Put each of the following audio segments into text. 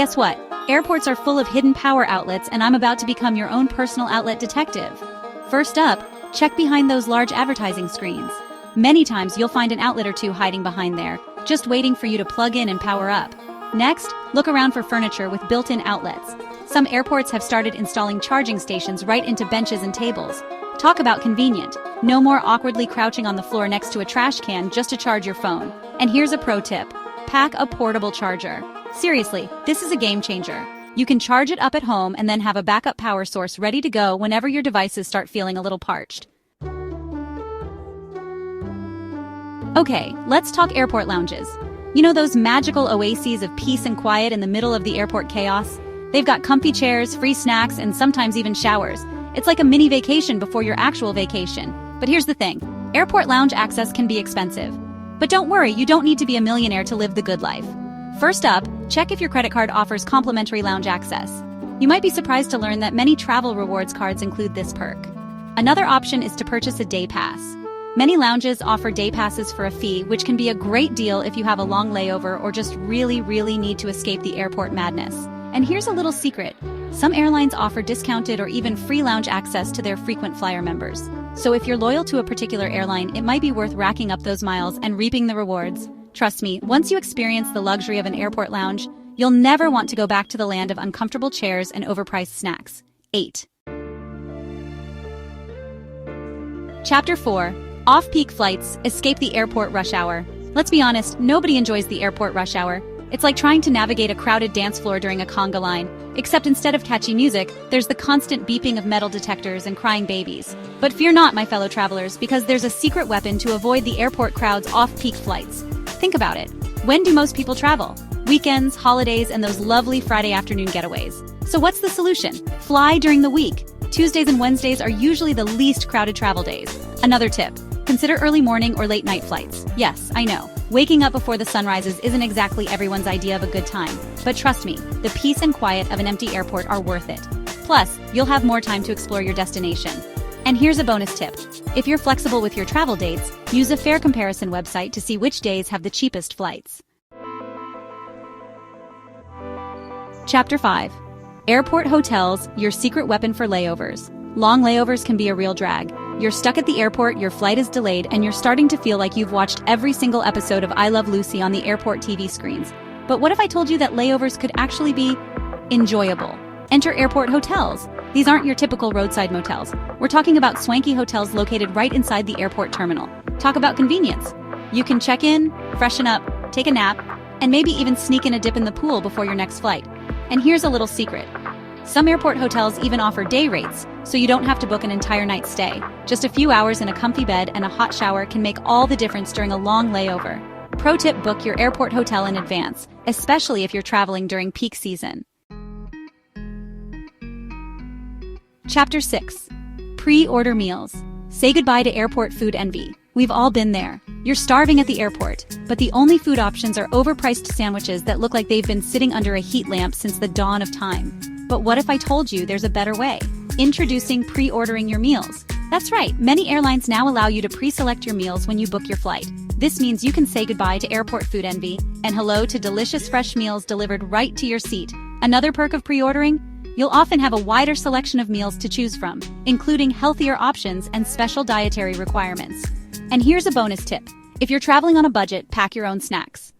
Guess what? Airports are full of hidden power outlets, and I'm about to become your own personal outlet detective. First up, check behind those large advertising screens. Many times you'll find an outlet or two hiding behind there, just waiting for you to plug in and power up. Next, look around for furniture with built-in outlets. Some airports have started installing charging stations right into benches and tables. Talk about convenient. No more awkwardly crouching on the floor next to a trash can just to charge your phone. And here's a pro tip. Pack a portable charger. Seriously, this is a game changer. You can charge it up at home and then have a backup power source ready to go whenever your devices start feeling a little parched. Okay, let's talk airport lounges. You know those magical oases of peace and quiet in the middle of the airport chaos? They've got comfy chairs, free snacks, and sometimes even showers. It's like a mini vacation before your actual vacation. But here's the thing, airport lounge access can be expensive. But don't worry, you don't need to be a millionaire to live the good life. First up, check if your credit card offers complimentary lounge access. You might be surprised to learn that many travel rewards cards include this perk. Another option is to purchase a day pass. Many lounges offer day passes for a fee, which can be a great deal if you have a long layover or just really need to escape the airport madness. And here's a little secret. Some airlines offer discounted or even free lounge access to their frequent flyer members. So if you're loyal to a particular airline, it might be worth racking up those miles and reaping the rewards. Trust me, once you experience the luxury of an airport lounge, you'll never want to go back to the land of uncomfortable chairs and overpriced snacks. 8. Chapter 4. Off-peak flights, escape the airport rush hour. Let's be honest, nobody enjoys the airport rush hour. It's like trying to navigate a crowded dance floor during a conga line. Except instead of catchy music, there's the constant beeping of metal detectors and crying babies. But fear not, my fellow travelers, because there's a secret weapon to avoid the airport crowd's off-peak flights. Think about it. When do most people travel? Weekends, holidays, and those lovely Friday afternoon getaways. So what's the solution? Fly during the week. Tuesdays and Wednesdays are usually the least crowded travel days. Another tip. Consider early morning or late night flights. Yes, I know. Waking up before the sun rises isn't exactly everyone's idea of a good time. But trust me, the peace and quiet of an empty airport are worth it. Plus, you'll have more time to explore your destination. And here's a bonus tip. If you're flexible with your travel dates, use a fare comparison website to see which days have the cheapest flights. Chapter 5. Airport hotels, your secret weapon for layovers. Long layovers can be a real drag. You're stuck at the airport, your flight is delayed, and you're starting to feel like you've watched every single episode of I Love Lucy on the airport TV screens. But what if I told you that layovers could actually be enjoyable? Enter airport hotels. These aren't your typical roadside motels. We're talking about swanky hotels located right inside the airport terminal. Talk about convenience. You can check in, freshen up, take a nap, and maybe even sneak in a dip in the pool before your next flight. And here's a little secret. Some airport hotels even offer day rates, so you don't have to book an entire night's stay. Just a few hours in a comfy bed and a hot shower can make all the difference during a long layover. Pro tip: book your airport hotel in advance, especially if you're traveling during peak season. Chapter 6. Pre-order meals. Say goodbye to airport food envy. We've all been there. You're starving at the airport, but the only food options are overpriced sandwiches that look like they've been sitting under a heat lamp since the dawn of time. But what if I told you there's a better way? Introducing pre-ordering your meals. That's right, many airlines now allow you to pre-select your meals when you book your flight. This means you can say goodbye to airport food envy and hello to delicious fresh meals delivered right to your seat. Another perk of pre-ordering? You'll often have a wider selection of meals to choose from, including healthier options and special dietary requirements. And here's a bonus tip. If you're traveling on a budget, pack your own snacks.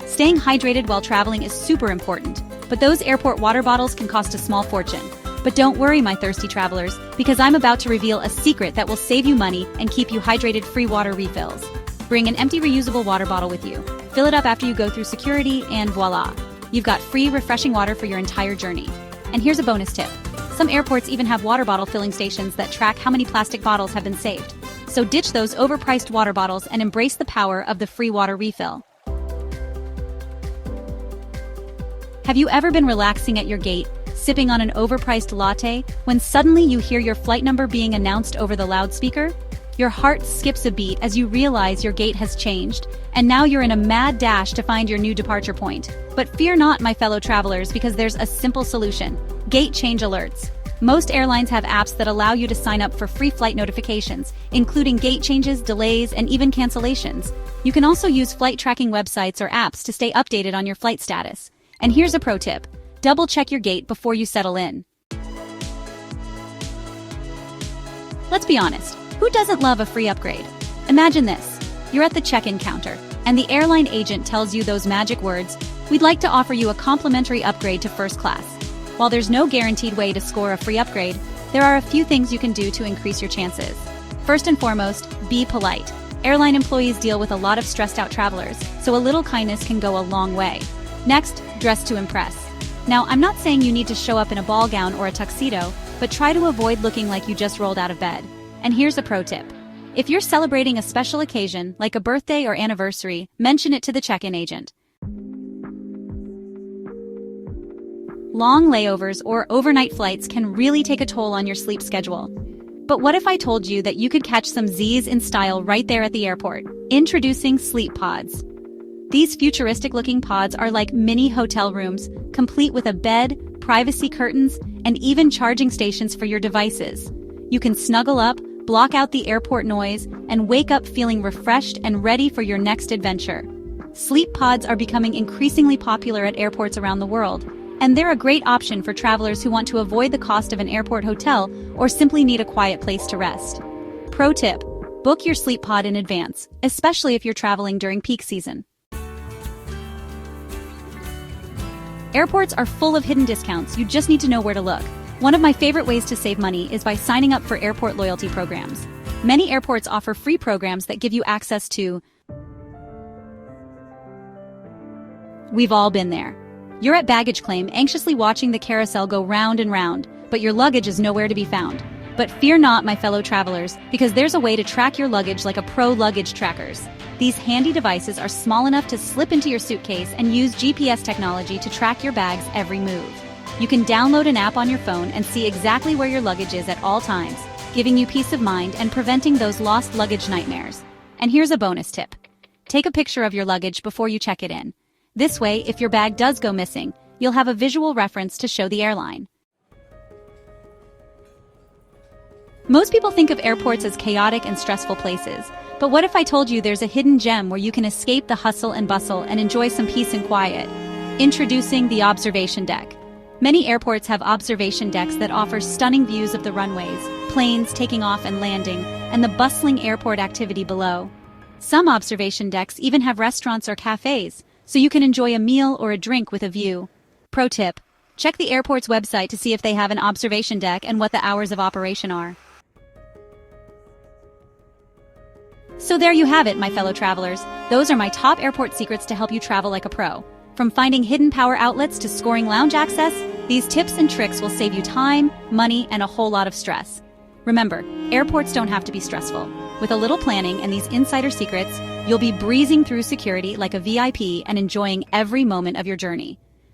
Staying hydrated while traveling is super important, but those airport water bottles can cost a small fortune. But don't worry, my thirsty travelers, because I'm about to reveal a secret that will save you money and keep you hydrated. Free water refills. Bring an empty reusable water bottle with you. Fill it up after you go through security, and voila! You've got free, refreshing water for your entire journey. And here's a bonus tip. Some airports even have water bottle filling stations that track how many plastic bottles have been saved. So ditch those overpriced water bottles and embrace the power of the free water refill. Have you ever been relaxing at your gate, sipping on an overpriced latte, when suddenly you hear your flight number being announced over the loudspeaker? Your heart skips a beat as you realize your gate has changed, and now you're in a mad dash to find your new departure point. But fear not, my fellow travelers, because there's a simple solution. Gate change alerts. Most airlines have apps that allow you to sign up for free flight notifications, including gate changes, delays, and even cancellations. You can also use flight tracking websites or apps to stay updated on your flight status. And here's a pro tip: double-check your gate before you settle in. Let's be honest, who doesn't love a free upgrade? Imagine this. You're at the check-in counter, and the airline agent tells you those magic words, "We'd like to offer you a complimentary upgrade to first class." While there's no guaranteed way to score a free upgrade, there are a few things you can do to increase your chances. First and foremost, be polite. Airline employees deal with a lot of stressed-out travelers, so a little kindness can go a long way. Next, dress to impress. Now, I'm not saying you need to show up in a ball gown or a tuxedo, but try to avoid looking like you just rolled out of bed. And here's a pro tip. If you're celebrating a special occasion, like a birthday or anniversary, mention it to the check-in agent. Long layovers or overnight flights can really take a toll on your sleep schedule. But what if I told you that you could catch some Z's in style right there at the airport? Introducing sleep pods. These futuristic-looking pods are like mini hotel rooms, complete with a bed, privacy curtains, and even charging stations for your devices. You can snuggle up, block out the airport noise, and wake up feeling refreshed and ready for your next adventure. Sleep pods are becoming increasingly popular at airports around the world, and they're a great option for travelers who want to avoid the cost of an airport hotel or simply need a quiet place to rest. Pro tip: book your sleep pod in advance, especially if you're traveling during peak season. Airports are full of hidden discounts, you just need to know where to look. One of my favorite ways to save money is by signing up for airport loyalty programs. Many airports offer free programs that give you access to... We've all been there. You're at baggage claim, anxiously watching the carousel go round and round, but your luggage is nowhere to be found. But fear not, my fellow travelers, because there's a way to track your luggage like a pro luggage trackers. These handy devices are small enough to slip into your suitcase and use GPS technology to track your bag's every move. You can download an app on your phone and see exactly where your luggage is at all times, giving you peace of mind and preventing those lost luggage nightmares. And here's a bonus tip. Take a picture of your luggage before you check it in. This way, if your bag does go missing, you'll have a visual reference to show the airline. Most people think of airports as chaotic and stressful places, but what if I told you there's a hidden gem where you can escape the hustle and bustle and enjoy some peace and quiet? Introducing the observation deck. Many airports have observation decks that offer stunning views of the runways, planes taking off and landing, and the bustling airport activity below. Some observation decks even have restaurants or cafes, so you can enjoy a meal or a drink with a view. Pro tip: check the airport's website to see if they have an observation deck and what the hours of operation are. So there you have it, my fellow travelers. Those are my top airport secrets to help you travel like a pro. From finding hidden power outlets to scoring lounge access, these tips and tricks will save you time, money, and a whole lot of stress. Remember, airports don't have to be stressful. With a little planning and these insider secrets, you'll be breezing through security like a VIP and enjoying every moment of your journey.